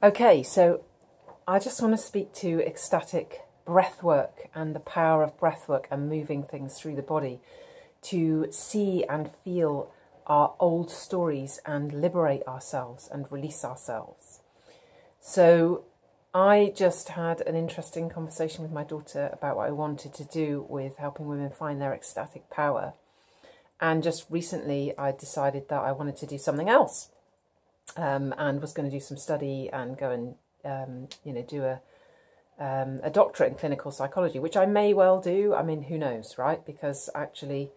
Okay, so I just want to speak to ecstatic breathwork and the power of breathwork and moving things through the body to see and feel our old stories and liberate ourselves and release ourselves. So I just had an interesting conversation with my daughter about what I wanted to do with helping women find their ecstatic power. And just recently I decided that I wanted to do something else. And was going to do some study and go and, do a doctorate in clinical psychology, which I may well do. I mean, who knows, right? Because actually,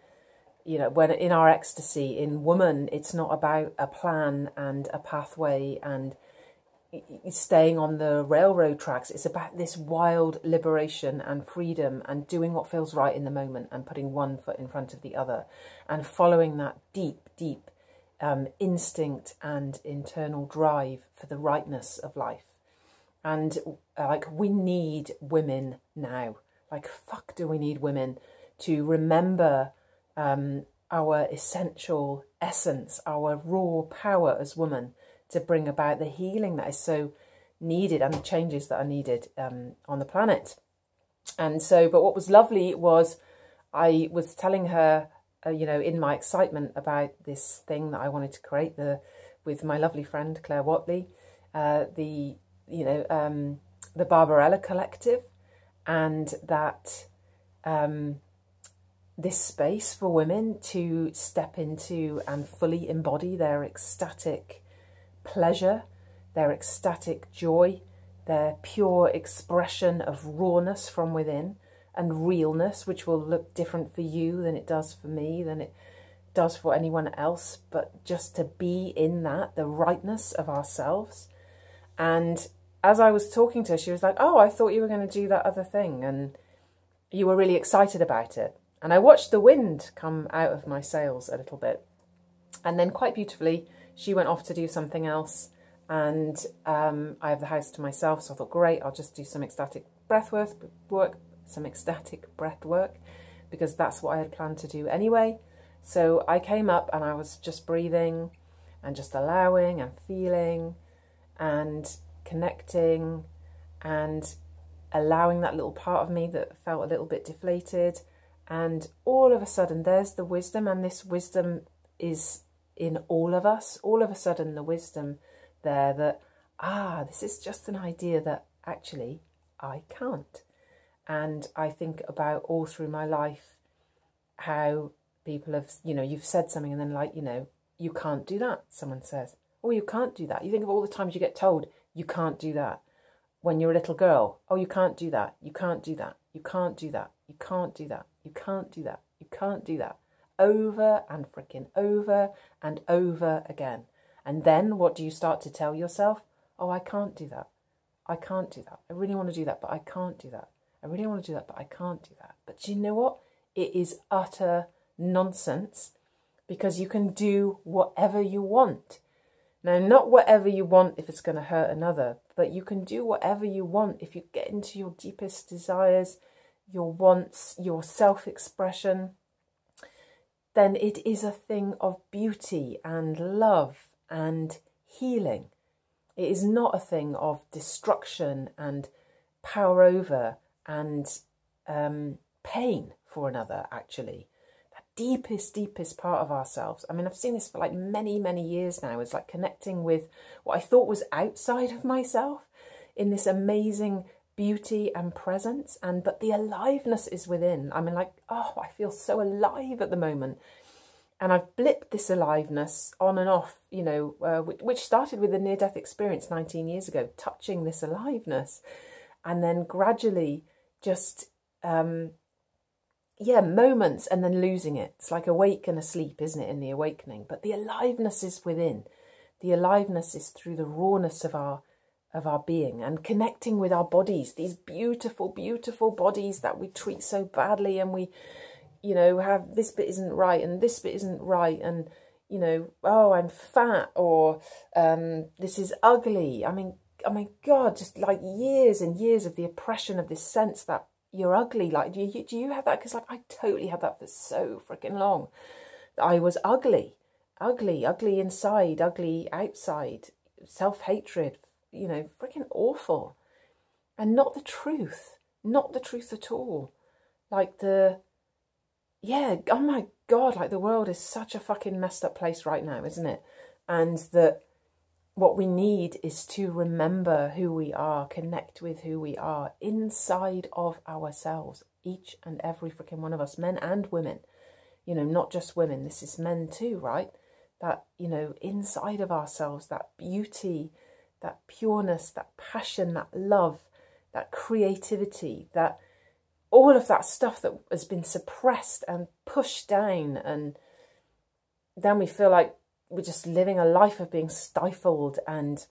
when in our ecstasy in woman, it's not about a plan and a pathway and staying on the railroad tracks. It's about this wild liberation and freedom and doing what feels right in the moment and putting one foot in front of the other and following that deep instinct and internal drive for the rightness of life. And we need women now. Fuck do we need women to remember our essential essence, our raw power as women, to bring about the healing that is so needed and the changes that are needed on the planet. And so, but what was lovely was I was telling her, in my excitement about this thing that I wanted to create with my lovely friend Claire Watley, the Barbarella Collective, and that this space for women to step into and fully embody their ecstatic pleasure, their ecstatic joy, their pure expression of rawness from within, and realness, which will look different for you than it does for me, than it does for anyone else, but just to be in that, the rightness of ourselves. And as I was talking to her, she was like, oh, I thought you were going to do that other thing, and you were really excited about it. And I watched the wind come out of my sails a little bit. And then quite beautifully, she went off to do something else, and I have the house to myself, so I thought, great, I'll just do some ecstatic breath work, because that's what I had planned to do anyway. So I came up and I was just breathing and just allowing and feeling and connecting and allowing that little part of me that felt a little bit deflated. And all of a sudden there's the wisdom, and this wisdom is in all of us. All of a sudden the wisdom there that, this is just an idea that actually I can't. And I think about all through my life how people have, you've said something and then you can't do that, someone says. Oh, you can't do that. You think of all the times you get told, you can't do that. When you're a little girl, oh, you can't do that. You can't do that. You can't do that. You can't do that. You can't do that. You can't do that. Over and freaking over and over again. And then what do you start to tell yourself? Oh, I can't do that. I can't do that. I really want to do that, but I can't do that. I really want to do that, but I can't do that. But do you know what? It is utter nonsense, because you can do whatever you want. Now, not whatever you want if it's going to hurt another, but you can do whatever you want if you get into your deepest desires, your wants, your self-expression. Then it is a thing of beauty and love and healing. It is not a thing of destruction and power over and pain for another, actually. That deepest part of ourselves. I mean, I've seen this for many years now. It's connecting with what I thought was outside of myself in this amazing beauty and presence. But the aliveness is within. I mean, I feel so alive at the moment. And I've blipped this aliveness on and off, which started with a near-death experience 19 years ago, touching this aliveness. And then gradually just, moments and then losing it. It's like awake and asleep, isn't it, in the awakening? But the aliveness is within. The aliveness is through the rawness of our being and connecting with our bodies, these beautiful bodies that we treat so badly, and we, have this bit isn't right and this bit isn't right, and, oh, I'm fat, or this is ugly. I mean, oh my God, just years and years of the oppression of this sense that you're ugly. Do you have that? Because I totally had that for so freaking long. I was ugly inside, ugly outside, self-hatred, you know, freaking awful. And not the truth. Not the truth at all. Like yeah, oh my God, like the world is such a fucking messed up place right now, isn't it? And that what we need is to remember who we are, connect with who we are inside of ourselves, each and every freaking one of us, men and women, you know, not just women, this is men too, right? That, you know, inside of ourselves, that beauty, that pureness, that passion, that love, that creativity, that all of that stuff that has been suppressed and pushed down, and then we feel like we're just living a life of being stifled and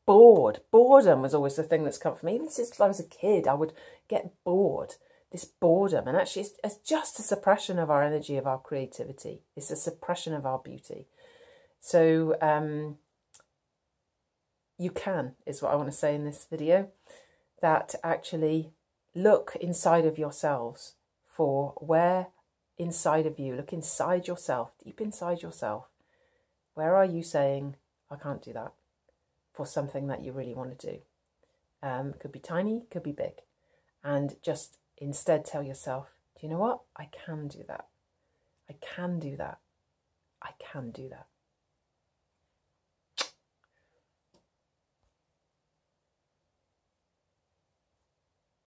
bored. Boredom was always the thing that's come for me. Even since I was a kid, I would get bored. This boredom, and actually it's just a suppression of our energy, of our creativity. It's a suppression of our beauty. So you can, is what I want to say in this video, that actually look inside of yourselves for where inside of you, look inside yourself, deep inside yourself. Where are you saying, I can't do that, for something that you really want to do? It could be tiny, could be big. And just instead tell yourself, do you know what? I can do that. I can do that. I can do that.